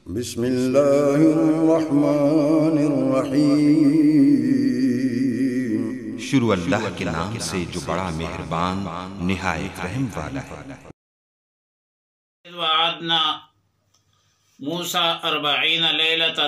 بسم اللہ الرحمن الرحیم۔ شروع اللہ کے نام سے جو بڑا مہربان نہایت رحم والا ہے۔ وعدنا موسیٰ 40 لیلة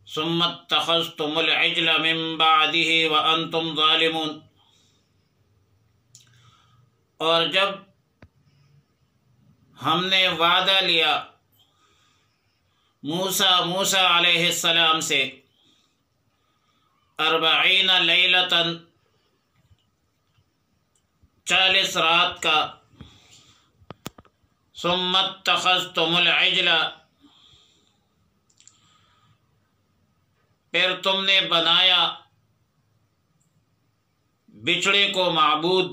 ثم اتخذتم العجل من بعده وانتم ظالمون۔ اور جب ہم نے وعدہ لیا موسیٰ علیہ السلام سے 40 لیلۃً 40 رات کا، ثم اتخذتم العجل پھر تم نے بنایا بچڑے کو معبود،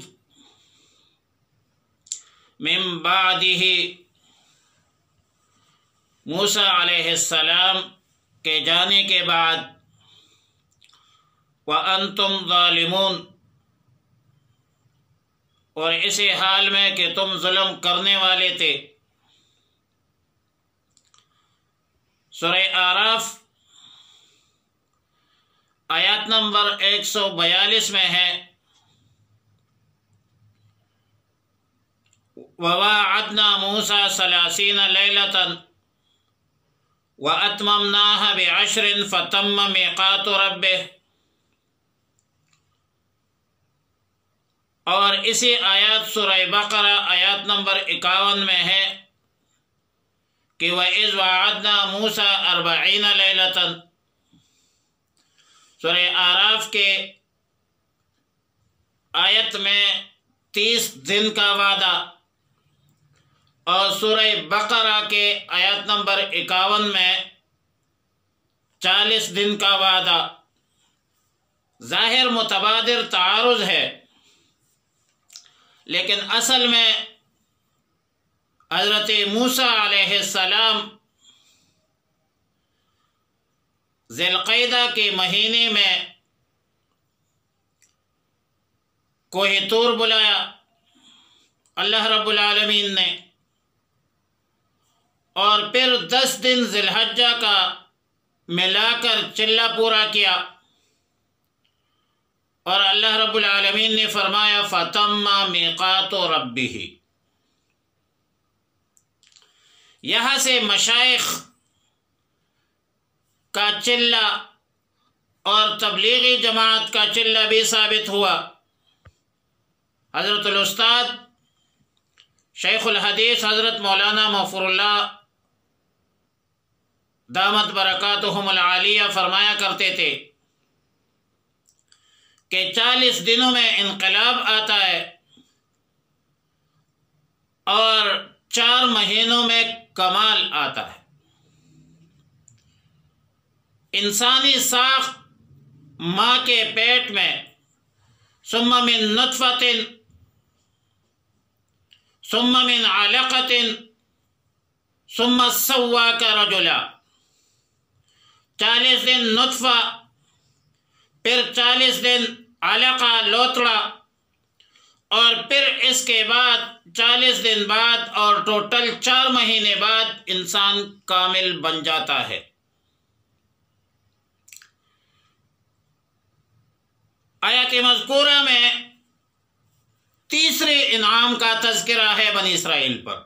من بعدہ موسیٰ علیہ السلام کے جانے کے بعد، وَأَنْتُمْ ظَالِمُونَ اور اسی حال میں کہ تم ظلم کرنے والے تھے۔ سورہ اعراف آیات نمبر 142 میں ہے، وَوَاعَدْنَا مُوسَىٰ 30 لَيْلَةً وَأَتْمَمْنَاهَا بِعَشْرٍ فَتَمَّ مِيقَاتُ رَبِّهِ۔ اور اسی آیات سورہ بقرہ آیات نمبر 51 میں ہے کہ وَإِذْ وَعَدْنَا مُوسَىٰ 40 لَيْلَةً۔ سورہ اعراف کے آیت میں 30 دن کا وعدہ، اور سورہ بقرہ کے آیت نمبر 51 میں 40 دن کا وعدہ۔ ظاہر متبادر تعارض ہے، لیکن اصل میں حضرت موسیٰ علیہ السلام ذی القعدہ کے مہینے میں کوہ طور بلایا اللہ رب العالمین نے، اور پھر 10 دن ذی الحجہ کا ملا کر چلہ پورا کیا، اور اللہ رب العالمین نے فرمایا فَتَمَّ مِيقَاتُ رَبِّهِ۔ یہاں سے مشائخ کا چلہ اور تبلیغی جماعت کا چلہ بھی ثابت ہوا۔ حضرت الاستاد شیخ الحدیث حضرت مولانا مغفور اللہ دامت برکاتہم العالیہ فرمایا کرتے تھے کہ 40 دنوں میں انقلاب آتا ہے اور 4 مہینوں میں کمال آتا ہے۔ انسانی ساخت ماں کے پیٹ میں ثم من نطفۃ ثم من علقۃ ثم سواک رجلا، 40 دن نطفہ، پھر 40 دن علقہ لوتڑا، اور پھر اس کے بعد 40 دن بعد اور ٹوٹل 4 مہینے بعد انسان کامل بن جاتا ہے۔ آیات مذکورہ میں تیسرے انعام کا تذکرہ ہے بنی اسرائیل پر،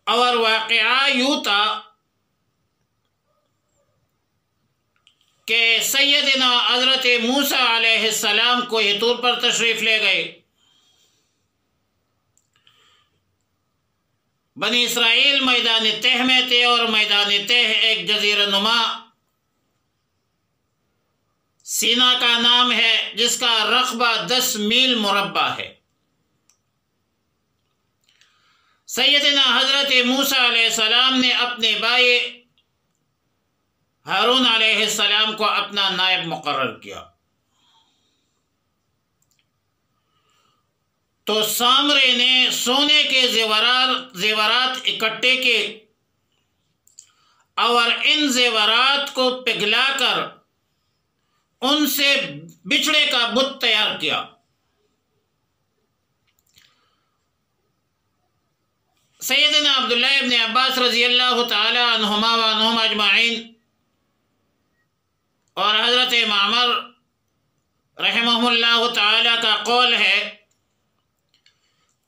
اور واقعہ یوں تھا کہ سیدنا حضرت موسیٰ علیہ السلام کوہ طور پر تشریف لے گئے۔ بنی اسرائیل میدان تہ میں تھے، اور میدان تہ ایک جزیرہ نما سینا کا نام ہے، جس کا رقبہ 10 میل مربع ہے۔ سیدنا حضرت موسیٰ علیہ السلام نے اپنے بھائی ہارون علیہ السلام کو اپنا نائب مقرر کیا، تو سامرے نے سونے کے زیورات اکٹھے کیے، اور ان زیورات کو پگھلا کر ان سے بچڑے کا بت تیار کیا۔ سیدنا عبداللہ ابن عباس رضی اللہ تعالی عنہما و عنہم اجمعین اور حضرت معمر رحمہ اللہ تعالی کا قول ہے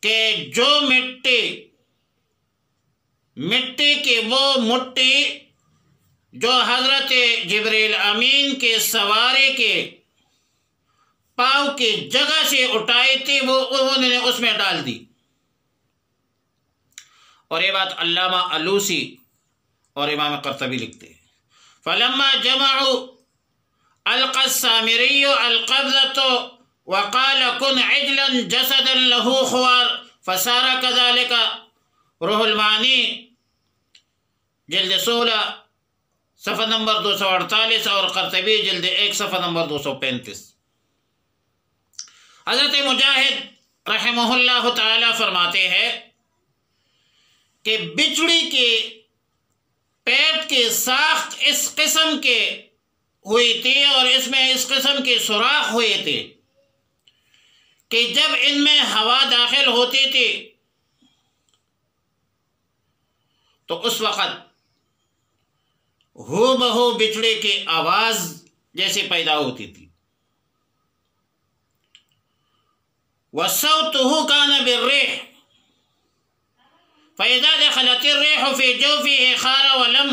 کہ جو مٹی کی وہ مٹی جو حضرت جبریل امین کے سواری کے پاؤں کی جگہ سے اٹھائی تھی وہ انہوں نے اس میں ڈال دی. اور یہ بات علامہ علوسی اور امام قرطبی لکھتے ہیں. فلما جمعوا القى السامري القبضة وقال كن عجلا جسدا له خوار فصار كذلك. روح المعانی جلد 16 صفحہ نمبر 248 اور قرطبی جلد 1 صفحہ نمبر 235. حضرت مجاہد رحمہ اللہ تعالی فرماتے ہیں کہ بچڑی کے پیٹ کی ساخت اس قسم کے ہوئی تھی اور اس میں اس قسم کے سوراخ ہوئے تھے کہ جب ان میں ہوا داخل ہوتی تھی تو اس وقت ہو بہو بچڑے کی آواز جیسے پیدا ہوتی تھی. وَصَوْتُهُ كَانَ بِالرِّيحِ فَإِذَا دَخَلَتِ الرِّيحُ فِي جَوْفِهِ خَارَ وَلَمْ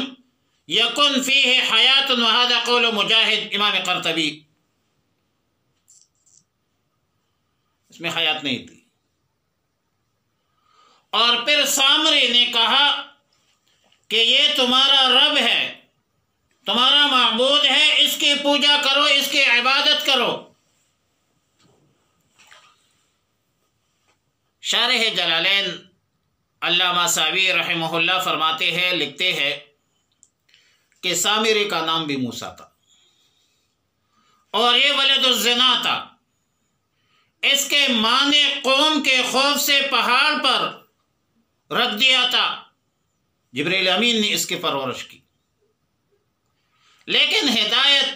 يَكُنْ فِيهِ حَيَاةٌ وَهَذَا قَوْلُ مجاہد امام قرطبی. اس میں حیات نہیں تھی. اور پھر سامری نے کہا کہ یہ تمہارا رب ہے، تمہارا معبود ہے، اس کی پوجا کرو، اس کی عبادت کرو. شارح جلالین علامہ ساوی رحمہ اللہ فرماتے ہیں، لکھتے ہیں کہ سامری کا نام بھی موسیٰ تھا اور یہ ولد الزنا تھا. اس کے ماں نے قوم کے خوف سے پہاڑ پر رکھ دیا تھا. جبریل امین نے اس کی پرورش کی، لیکن ہدایت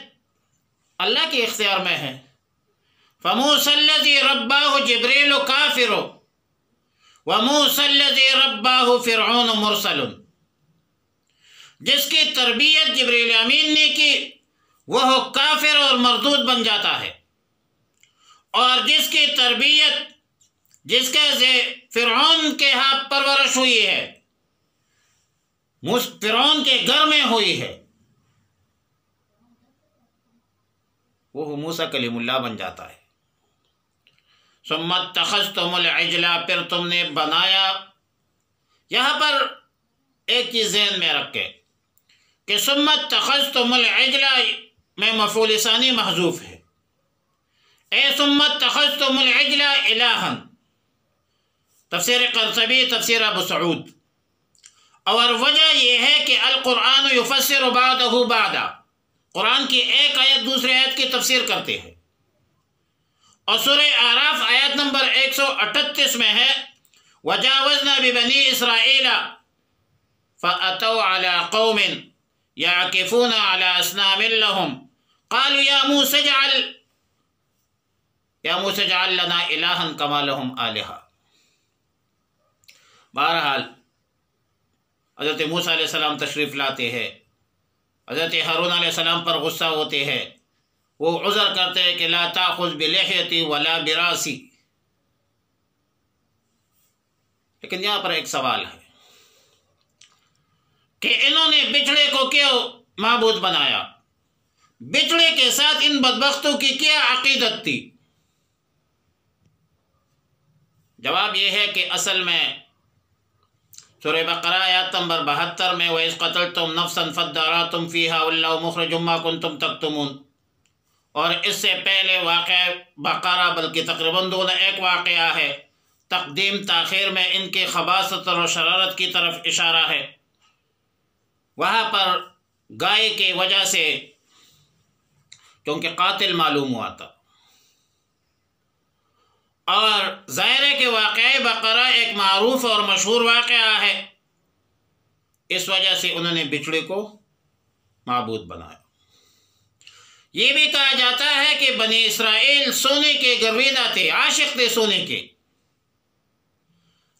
اللہ کے اختیار میں ہے. فَمُوسَى الَّذِي رَبَّاهُ جِبْرِيلُ كَافِرُ وَمُوسَى الَّذِي رَبَّاهُ فِرْعَوْنُ مُرْسَلٌ. جس کی تربیت جبریل امین نے کی وہ کافر اور مردود بن جاتا ہے، اور جس کی تربیت جس کا فرعون کے ہاں پرورش ہوئی ہے، فرعون کے گھر میں ہوئی ہے، وہ موسیٰ کلیم اللہ بن جاتا ہے. ثم اتخذتم العجل، پھر تم نے بنایا. یہاں پر ایک چیز ذہن میں رکھے کہ ثم اتخذتم العجل میں مفعول ثانی محذوف ہے. اے ثم اتخذتم العجل الہا، تفسیر قرطبی، تفسیر ابو سعود. اور وجہ یہ ہے کہ القرآن یفسر بعدہ بعدا، قرآن کی ایک آیت دوسرے آیت کی تفسیر کرتے ہیں. اور سورہ اعراف آیت نمبر 138 میں ہے وَجَاوَزْنَا بِبَنِي إِسْرَائِيلَ فَأَتَوْا عَلَىٰ قَوْمٍ يَعْكِفُونَ عَلَىٰ أَصْنَامٍ لَهُمْ قَالُوا يَا موسى اجعل لَنَا إِلَٰهًا كَمَا لَهُمْ آلِهَةٌ. بہرحال حضرت موسیٰ علیہ السلام تشریف لاتے ہیں، حضرت ہارون علیہ السلام پر غصہ ہوتے ہیں، وہ عذر کرتے ہیں کہ لا تأخذ بلحیتی ولا براسی. لیکن یہاں پر ایک سوال ہے کہ انہوں نے بچڑے کو کیوں معبود بنایا؟ بچڑے کے ساتھ ان بدبختوں کی کیا عقیدت تھی؟ جواب یہ ہے کہ اصل میں سورہ بقرہ آیت نمبر 72 میں وَإِذْ قَتَلْتُمْ نَفْسًا فَادَّارَأْتُمْ فِيهَا وَاللَّهُ مُخْرِجٌ مَا كُنْتُمْ تَكْتُمُونَ. اور اس سے پہلے واقعہ بقرہ بلکہ تقریباً دونوں ایک واقعہ ہے. تقدیم تاخیر میں ان کی خباثت اور شرارت کی طرف اشارہ ہے. وہاں پر گائے کی وجہ سے کیونکہ قاتل معلوم ہوا تھا، اور ظاہر ہے کہ واقعہ بقرہ ایک معروف اور مشہور واقعہ ہے، اس وجہ سے انہوں نے بچڑے کو معبود بنایا. یہ بھی کہا جاتا ہے کہ بنی اسرائیل سونے کے گرویدہ تھے، عاشق تھے سونے کے،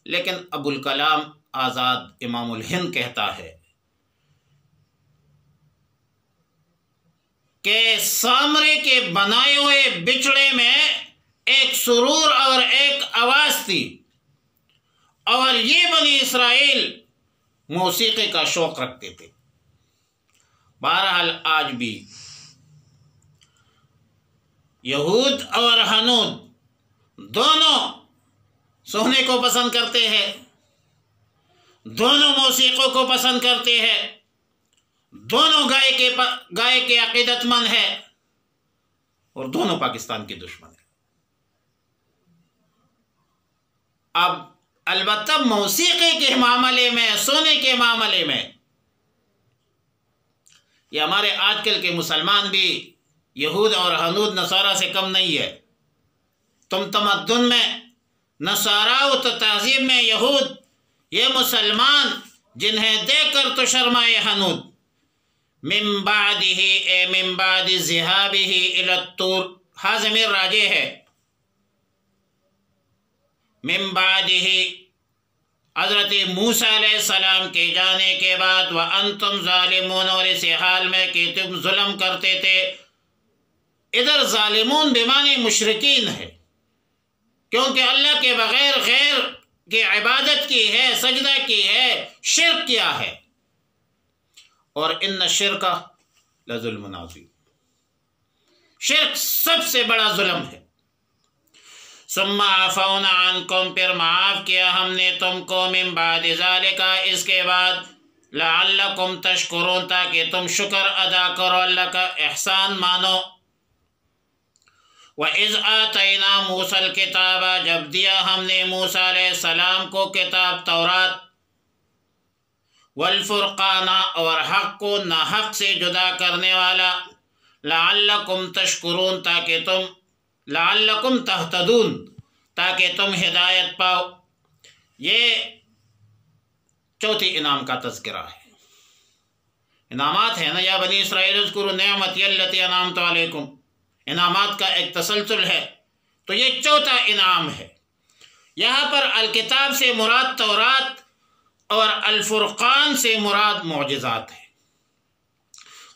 لیکن ابو الکلام آزاد امام الہند کہتا ہے کہ سامرے کے بنائے ہوئے بچڑے میں ایک سرور اور ایک آواز تھی، اور یہ بنی اسرائیل موسیقی کا شوق رکھتے تھے۔ بہرحال آج بھی یہود اور ہنود دونوں سونے کو پسند کرتے ہیں، دونوں موسیقوں کو پسند کرتے ہیں، دونوں گائے کے عقیدت مند ہیں، اور دونوں پاکستان کے دشمن ہیں۔ اب البتہ موسیقی کے معاملے میں، سونے کے معاملے میں، یہ ہمارے آج کل کے مسلمان بھی یہود اور ہنود نصارہ سے کم نہیں ہے۔ تم تمدن میں نصارہ و تہذیب میں یہود، یہ مسلمان جنہیں دیکھ کر تو شرمائے ہنود۔ من بعدہ اے من بعد ذہابہ الی الطور، ہاں ضمیر راجع ہے۔ من بعدہ حضرت موسیٰ علیہ السلام کے جانے کے بعد، وَأَنْتُمْ ظَالِمُونَ، اور اس حال میں کہ تم ظلم کرتے تھے۔ ادھر ظالمون بمعنی مشرکین ہے، کیونکہ اللہ کے بغیر غیر کی عبادت کی ہے، سجدہ کی ہے، شرک کیا ہے، اور ان الشرک لظلم عظیم، شرک سب سے بڑا ظلم ہے۔ ثم عفونا عنکم، پھر معاف کیا ہم نے تم کو، من بعد ذالک، اس کے بعد، لعلکم تشکرون، تاکہ تم شکر ادا کرو، اللہ کا احسان مانو۔ وَإِذْ آتَيْنَا مُوسَى الْكِتَابَ، جب دیا ہم نے موسیٰ علیہ السلام کو کتاب تورات، والفرقان، اور حق کو ناحق سے جدا کرنے والا، لعلکم تشکرون، تاکہ تم، لعلکم تہتدون، تاکہ تم ہدایت پاؤ۔ یہ چوتھی انعام کا تذکرہ ہے۔ انعامات ہیں نا، یا بنی اسرائیل اذکروا نعمتی التی انعمت علیکم، انعامات کا ایک تسلسل ہے، تو یہ چوتھا انعام ہے۔ یہاں پر الکتاب سے مراد تورات اور الفرقان سے مراد معجزات ہے۔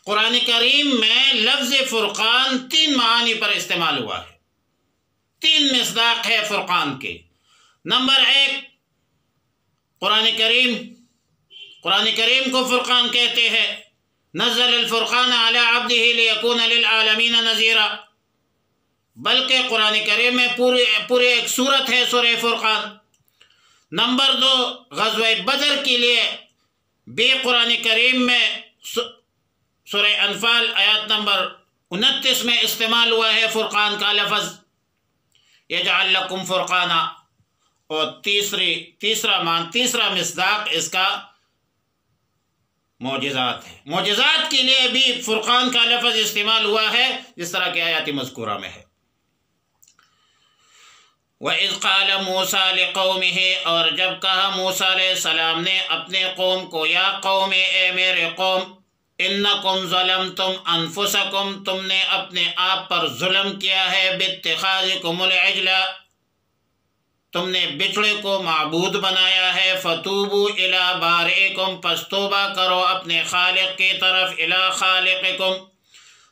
قرآن کریم میں لفظ فرقان 3 معانی پر استعمال ہوا ہے، 3 مصداق ہے فرقان کے۔ نمبر 1، قرآن کریم کو فرقان کہتے ہیں۔ نزل الفرقان علی عبدہ لیکون للعالمین نذیرا، بلکہ قرآن کریم میں پورے ایک سورت ہے سورہ فرقان۔ نمبر 2، غزوہ بدر کے لیے بھی قرآن کریم میں سورہ انفال آیات نمبر 29 میں استعمال ہوا ہے فرقان کا لفظ، یجعل لکم فرقانا۔ اور تیسرا مصداق اس کا معجزات ہے۔ معجزات کے لیے بھی فرقان کا لفظ استعمال ہوا ہے، جس طرح کہ آیات مذکورہ میں ہے۔ وَإِذْ قَالَ مُوسَىٰ لِقَوْمِهِ، اور جب کہا موسیٰ علیہ السلام نے اپنے قوم کو، یا قوم، اے میرے قوم، اِنَّكُمْ ظَلَمْتُمْ أَنفُسَكُمْ، تم نے اپنے آپ پر ظلم کیا ہے، بِاتِّخَاذِكُمُ الْعِجْلَ، تم نے بچڑے کو معبود بنایا ہے، فَتُوبُوا إِلَىٰ بَارِئِكُمْ، پس توبہ کرو اپنے خالق کی طرف، إِلَىٰ خالقكم،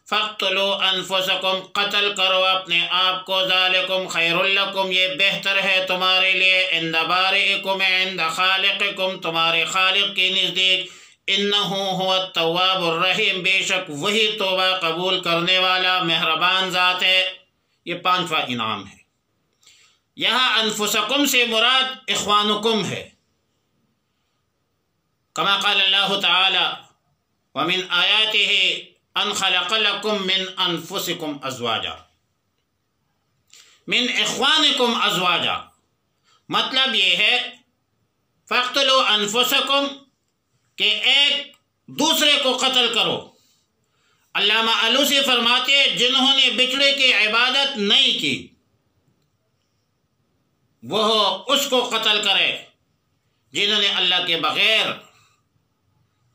فَاقْتُلُوا أَنفُسَكُمْ، قتل کرو اپنے آپ کو، ذَلِكُمْ خَيْرٌ لَكُمْ، یہ بہتر ہے تمہارے لیے، عِنْدَ بَارِئِكُمْ، عِنْدَ خالقكم، تمہارے خالق کے نزدیک، إِنَّهُ هُوَ التَّوَّابُ الرَّحِيمُ، بے شک وہی توبہ قبول کرنے والا مہربان ذات ہے۔ یہ 5واں انعام ہے۔ یہاں انفسکم سے مراد اخوانکم ہے، کما قال اللہ تعالی ومن آیاتہ ان خلق لکم من انفسکم ازواجا، من اخوانکم ازواجا، مطلب یہ ہے فاقتلوا انفسکم، کہ ایک دوسرے کو قتل کرو۔ علامہ علوسی فرماتے جنہوں نے بچڑے کی عبادت نہیں کی وہ اس کو قتل کرے جنہوں نے اللہ کے بغیر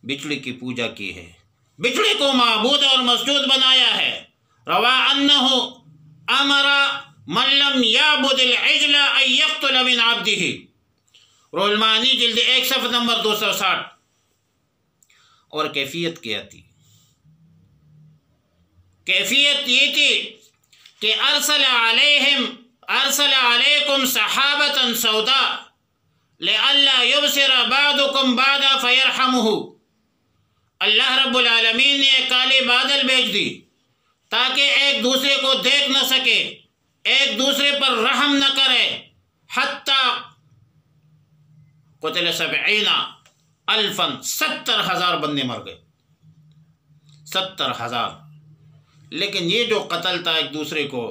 بچڑے کی پوجا کی ہے، بچڑے کو معبود اور مسجود بنایا ہے۔ روا انہ امر من لم یعبد العجل ان یقتل من عبدہ، روح المعانی جلد 1 صفحہ نمبر 260۔ اور کیفیت کیا تھی؟ کیفیت یہ تھی کہ ارسل علیکم سحابة سوداء لئلا یبصر بعضکم بعضا فیرحمہ۔ اللہ رب العالمین نے ایک کالے بادل بھیج دی تاکہ ایک دوسرے کو دیکھ نہ سکے، ایک دوسرے پر رحم نہ کرے۔ حتی قتل 70,000، 70,000 بندے مر گئے، 70,000۔ لیکن یہ جو قتل تھا ایک دوسرے کو،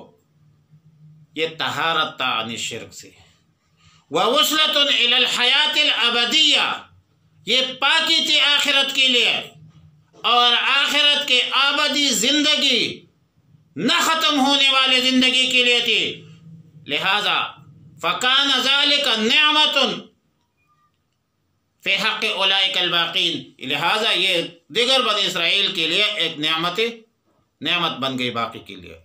یہ طہارت تھا عن الشرک سے، وَوُصْلَةٌ إِلَى الْحَيَاةِ الْأَبَدِيَّةِ، یہ پاکی تھی آخرت کے لیے، اور آخرت کے آبدی زندگی، نہ ختم ہونے والے زندگی کے لیے تھی۔ لہذا فَكَانَ ذَلِكَ نِعْمَةٌ فی حق اولئک الباقین، لہذا یہ دیگر بنی اسرائیل کے لیے ایک نعمت بن گئی باقی کے لیے۔